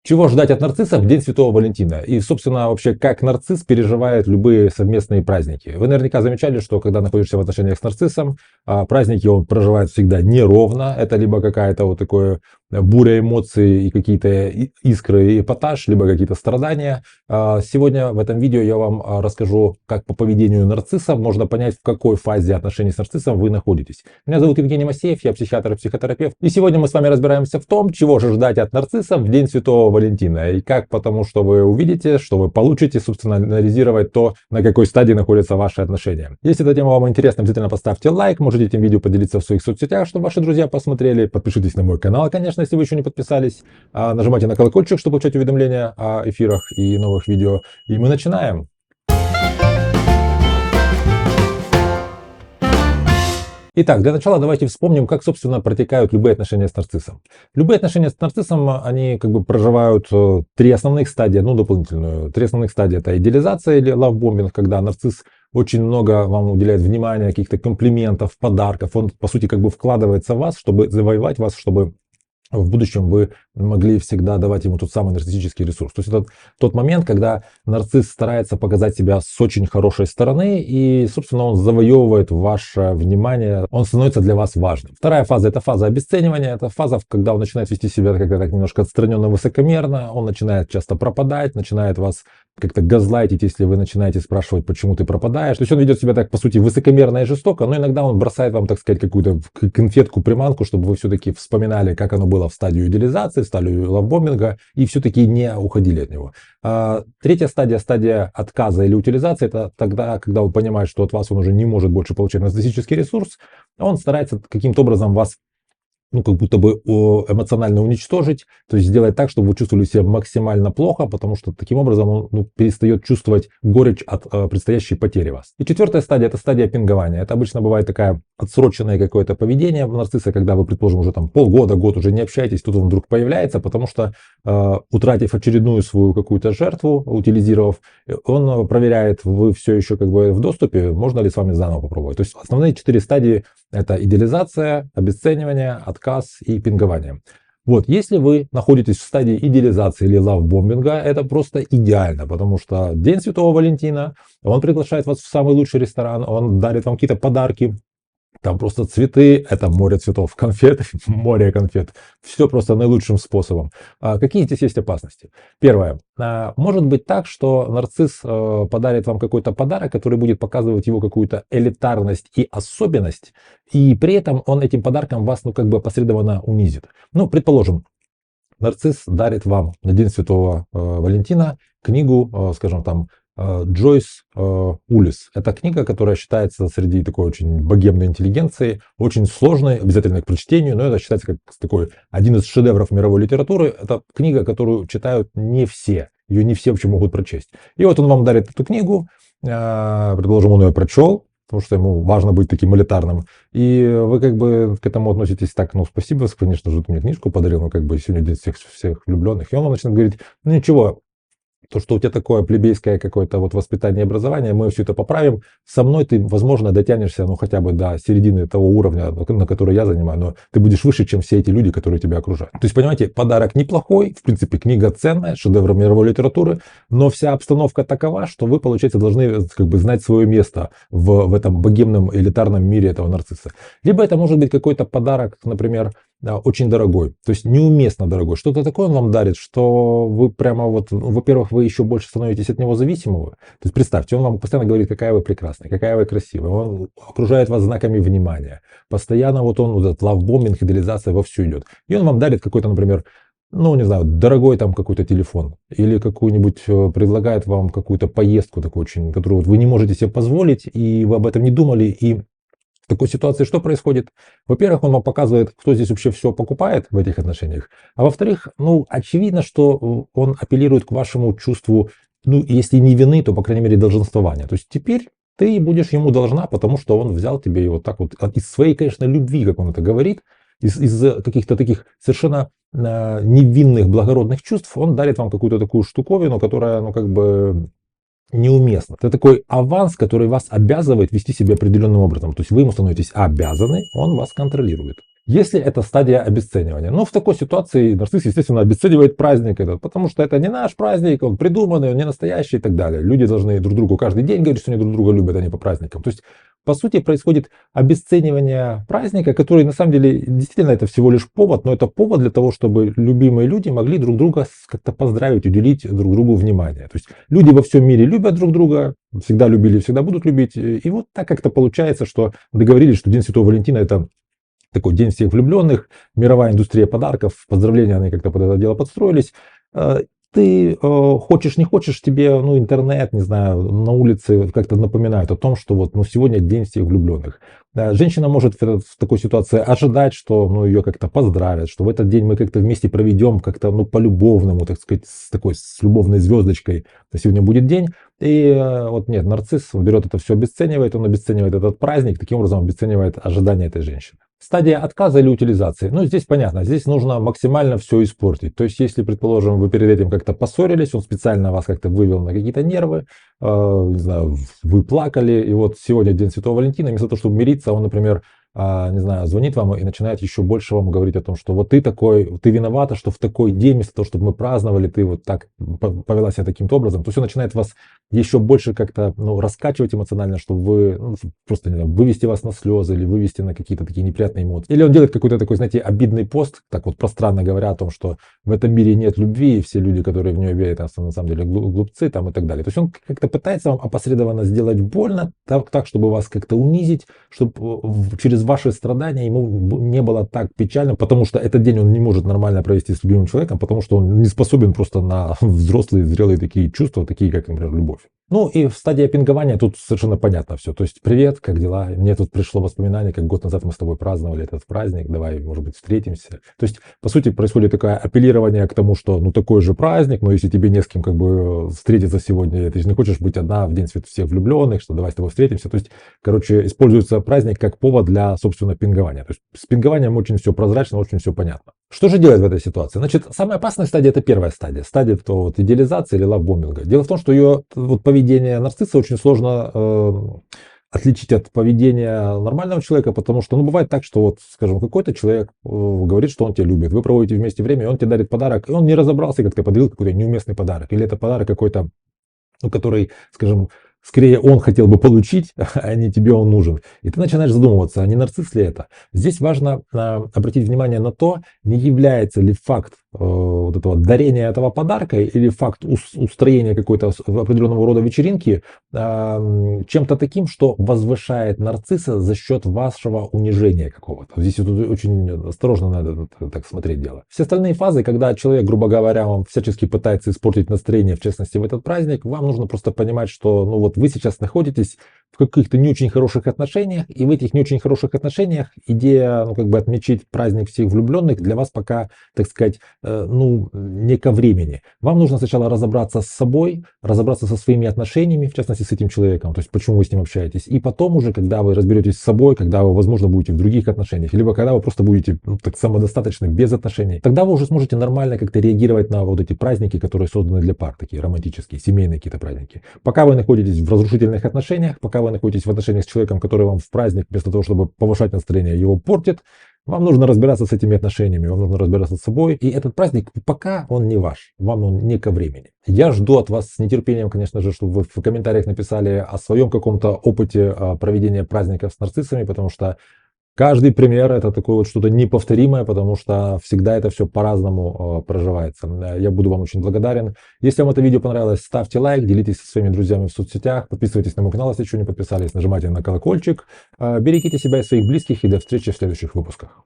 Чего ждать от нарцисса в День Святого Валентина? И, собственно, вообще, как нарцисс переживает любые совместные праздники. Вы наверняка замечали, что когда находишься в отношениях с нарциссом, праздники он проживает всегда неровно. Это либо какая-то вот такое буря эмоций и какие-то искры и эпатаж, либо какие-то страдания. Сегодня в этом видео я вам расскажу, как по поведению нарцисса можно понять, в какой фазе отношений с нарциссом вы находитесь. Меня зовут Евгений Масеев, я психиатр и психотерапевт. И сегодня мы с вами разбираемся в том, чего же ждать от нарцисса в День Святого Валентина. И как, потому что вы увидите, что вы получите, собственно, анализировать то, на какой стадии находятся ваши отношения. Если эта тема вам интересна, обязательно поставьте лайк, можете этим видео поделиться в своих соцсетях, чтобы ваши друзья посмотрели. Подпишитесь на мой канал, конечно, если вы еще не подписались. Нажимайте на колокольчик, чтобы получать уведомления о эфирах и новых видео. И мы начинаем. Итак, для начала давайте вспомним, как, собственно, протекают любые отношения с нарциссом. Любые отношения с нарциссом, они как бы проживают три основных стадии, одну дополнительную. Три основных стадии — это идеализация или лавбомбинг, когда нарцисс очень много вам уделяет внимания, каких-то комплиментов, подарков. Он, по сути, как бы вкладывается в вас, чтобы завоевать вас, чтобы в будущем вы могли всегда давать ему тот самый нарциссический ресурс. То есть это тот момент, когда нарцисс старается показать себя с очень хорошей стороны, и, собственно, он завоевывает ваше внимание, он становится для вас важным. Вторая фаза — это фаза обесценивания, это фаза, когда он начинает вести себя как-то так немножко отстраненно, высокомерно, он начинает часто пропадать, начинает вас как-то газлайтить, если вы начинаете спрашивать, почему ты пропадаешь. То есть он ведет себя так, по сути, высокомерно и жестоко, но иногда он бросает вам, так сказать, какую-то конфетку-приманку, чтобы вы все-таки вспоминали, как оно было в стадию идеализации, в стадию лавбомбинга, и все-таки не уходили от него. Третья стадия, стадия отказа или утилизации, это тогда, когда он понимает, что от вас он уже не может больше получать нарциссический ресурс, он старается каким-то образом вас как будто бы эмоционально уничтожить, то есть сделать так, чтобы вы чувствовали себя максимально плохо, потому что таким образом он перестает чувствовать горечь от предстоящей потери вас. И четвертая стадия — это стадия пингования. Это обычно бывает такая отсроченное какое-то поведение нарцисса, когда вы, предположим, уже там полгода, год уже не общаетесь, тут он вдруг появляется, потому что, утратив очередную свою какую-то жертву, утилизировав, он проверяет, вы все еще как бы в доступе, можно ли с вами заново попробовать. То есть основные четыре стадии — это идеализация, обесценивание, отказ и пингование. Вот, если вы находитесь в стадии идеализации или лавбомбинга, это просто идеально, потому что День Святого Валентина, он приглашает вас в самый лучший ресторан, он дарит вам какие-то подарки, там просто цветы, это море цветов, конфет, море конфет. Все просто наилучшим способом. Какие здесь есть опасности? Первое. Может быть так, что нарцисс подарит вам какой-то подарок, который будет показывать его какую-то элитарность и особенность, и при этом он этим подарком вас как бы опосредованно унизит. Предположим, нарцисс дарит вам на День Святого Валентина книгу, скажем там, Джойс Улисс. Это книга, которая считается среди такой очень богемной интеллигенции, очень сложной, обязательно к прочтению, но это считается как такой один из шедевров мировой литературы. Это книга, которую читают не все, ее не все вообще могут прочесть. И вот он вам дарит эту книгу, предположим, он ее прочел, потому что ему важно быть таким элитарным. И вы как бы к этому относитесь так, спасибо, конечно же, ты мне книжку подарил, но как бы сегодня день всех влюбленных. И он вам начинает говорить, ничего, то, что у тебя такое плебейское какое-то воспитание и образование, мы все это поправим. Со мной ты, возможно, дотянешься, хотя бы до середины того уровня, на который я занимаю, но ты будешь выше, чем все эти люди, которые тебя окружают. То есть, понимаете, подарок неплохой, в принципе, книга ценная, шедевр мировой литературы, но вся обстановка такова, что вы, получается, должны как бы знать свое место в этом богемном элитарном мире этого нарцисса. Либо это может быть какой-то подарок, например, очень дорогой, то есть неуместно дорогой. Что-то такое он вам дарит, что вы прямо во-первых, вы еще больше становитесь от него зависимого. То есть представьте, он вам постоянно говорит, какая вы прекрасная, какая вы красивая. Он окружает вас знаками внимания. Постоянно этот лавбомбинг, идеализация вовсю идет. И он вам дарит какой-то, например, не знаю, дорогой там какой-то телефон. Или какую-нибудь предлагает вам какую-то поездку такую очень, которую вы не можете себе позволить, и вы об этом не думали, и в такой ситуации что происходит? Во-первых, он вам показывает, кто здесь вообще все покупает в этих отношениях. А во-вторых, очевидно, что он апеллирует к вашему чувству, если не вины, то, по крайней мере, долженствования. То есть теперь ты будешь ему должна, потому что он взял тебе и из своей, конечно, любви, как он это говорит, из каких-то таких совершенно невинных, благородных чувств, он дарит вам какую-то такую штуковину, которая, неуместно. Это такой аванс, который вас обязывает вести себя определенным образом. То есть вы ему становитесь обязаны, он вас контролирует. Если это стадия обесценивания. Но в такой ситуации нарцисс, естественно, обесценивает праздник этот, потому что это не наш праздник, он придуманный, он не настоящий и так далее. Люди должны друг другу каждый день говорить, что они друг друга любят, а не по праздникам. То есть, по сути, происходит обесценивание праздника, который на самом деле действительно это всего лишь повод, но это повод для того, чтобы любимые люди могли друг друга как-то поздравить, уделить друг другу внимание. То есть люди во всем мире любят друг друга, всегда любили, всегда будут любить. И вот так как-то получается, что договорились, что День Святого Валентина это такой день всех влюбленных, мировая индустрия подарков, поздравления, они как-то под это дело подстроились. Ты хочешь, не хочешь, тебе, ну, интернет, не знаю, на улице как-то напоминают о том, что вот, ну, сегодня день всех влюбленных. Женщина может в такой ситуации ожидать, что, ну, ее как-то поздравят, что в этот день мы как-то вместе проведем, как-то, ну, по-любовному, так сказать, с любовной звездочкой. Сегодня будет день. И вот нет, нарцисс, он берет это все, обесценивает, он обесценивает этот праздник, таким образом обесценивает ожидания этой женщины. Стадия отказа или утилизации. Ну, здесь понятно, здесь нужно максимально все испортить. То есть, если, предположим, вы перед этим как-то поссорились, он специально вас как-то вывел на какие-то нервы, не знаю, вы плакали, и вот сегодня День Святого Валентина, вместо того, чтобы мириться, он, например, не знаю, звонит вам и начинает еще больше вам говорить о том, что вот ты такой, ты виновата, что в такой день, вместо того, чтобы мы праздновали, ты вот так повела себя таким-то образом. То есть он начинает вас еще больше как-то, ну, раскачивать эмоционально, чтобы вы, ну, просто, не знаю, вывести вас на слезы или вывести на какие-то такие неприятные эмоции. Или он делает какой-то такой, знаете, обидный пост, так вот пространно говоря о том, что в этом мире нет любви, и все люди, которые в нее верят, на самом деле глупцы там и так далее. То есть он как-то пытается вам опосредованно сделать больно, так чтобы вас как-то унизить, чтобы через ваши страдания ему не было так печально, потому что этот день он не может нормально провести с любимым человеком, потому что он не способен просто на взрослые, зрелые такие чувства, такие как, например, любовь. Ну и в стадии пингования тут совершенно понятно все. То есть, привет, как дела? Мне тут пришло воспоминание, как год назад мы с тобой праздновали этот праздник, давай, может быть, встретимся. То есть, по сути, происходит такое апеллирование к тому, что, ну, такой же праздник, но если тебе не с кем как бы встретиться сегодня, ты же не хочешь быть одна в день всех влюбленных, что давай с тобой встретимся. То есть, короче, используется праздник как повод для, собственно, пингования. То есть, с пингованием очень все прозрачно, очень все понятно. Что же делать в этой ситуации? Значит, самая опасная стадия – это первая стадия. Стадия то, вот, идеализации или лавбомбинга. Дело в том, что ее вот, поведение нарцисса очень сложно отличить от поведения нормального человека, потому что, ну, бывает так, что вот, скажем, какой-то человек говорит, что он тебя любит, вы проводите вместе время, и он тебе дарит подарок, и он не разобрался, как ты подарил какой-то неуместный подарок, или это подарок какой-то, ну, который, скажем, скорее он хотел бы получить, а не тебе он нужен. И ты начинаешь задумываться, а не нарцисс ли это? Здесь важно обратить внимание на то, не является ли факт вот этого дарения этого подарка или факт устроения какой-то определенного рода вечеринки чем-то таким, что возвышает нарцисса за счет вашего унижения какого-то. Здесь вот очень осторожно надо так смотреть дело. Все остальные фазы, когда человек, грубо говоря, вам всячески пытается испортить настроение, в частности в этот праздник, вам нужно просто понимать, что, ну, вот вы сейчас находитесь в каких-то не очень хороших отношениях, и в этих не очень хороших отношениях идея, ну, как бы отмечать праздник всех влюбленных для вас пока, так сказать, ну, не ко времени. Вам нужно сначала разобраться с собой, разобраться со своими отношениями, в частности с этим человеком, то есть почему вы с ним общаетесь, и потом уже, когда вы разберетесь с собой, когда вы, возможно, будете в других отношениях, либо когда вы просто будете, ну, так самодостаточны, без отношений, тогда вы уже сможете нормально как-то реагировать на вот эти праздники, которые созданы для пар, такие романтические, семейные какие-то праздники. Пока вы находитесь в разрушительных отношениях, пока вы находитесь в отношениях с человеком, который вам в праздник, вместо того, чтобы повышать настроение, его портит, вам нужно разбираться с этими отношениями, вам нужно разбираться с собой. И этот праздник пока он не ваш, вам он не ко времени. Я жду от вас с нетерпением, конечно же, чтобы вы в комментариях написали о своем каком-то опыте проведения праздников с нарциссами, потому что каждый пример это такое вот что-то неповторимое, потому что всегда это все по-разному проживается. Я буду вам очень благодарен. Если вам это видео понравилось, ставьте лайк, делитесь со своими друзьями в соцсетях, подписывайтесь на мой канал, если еще не подписались, нажимайте на колокольчик. Берегите себя и своих близких и до встречи в следующих выпусках.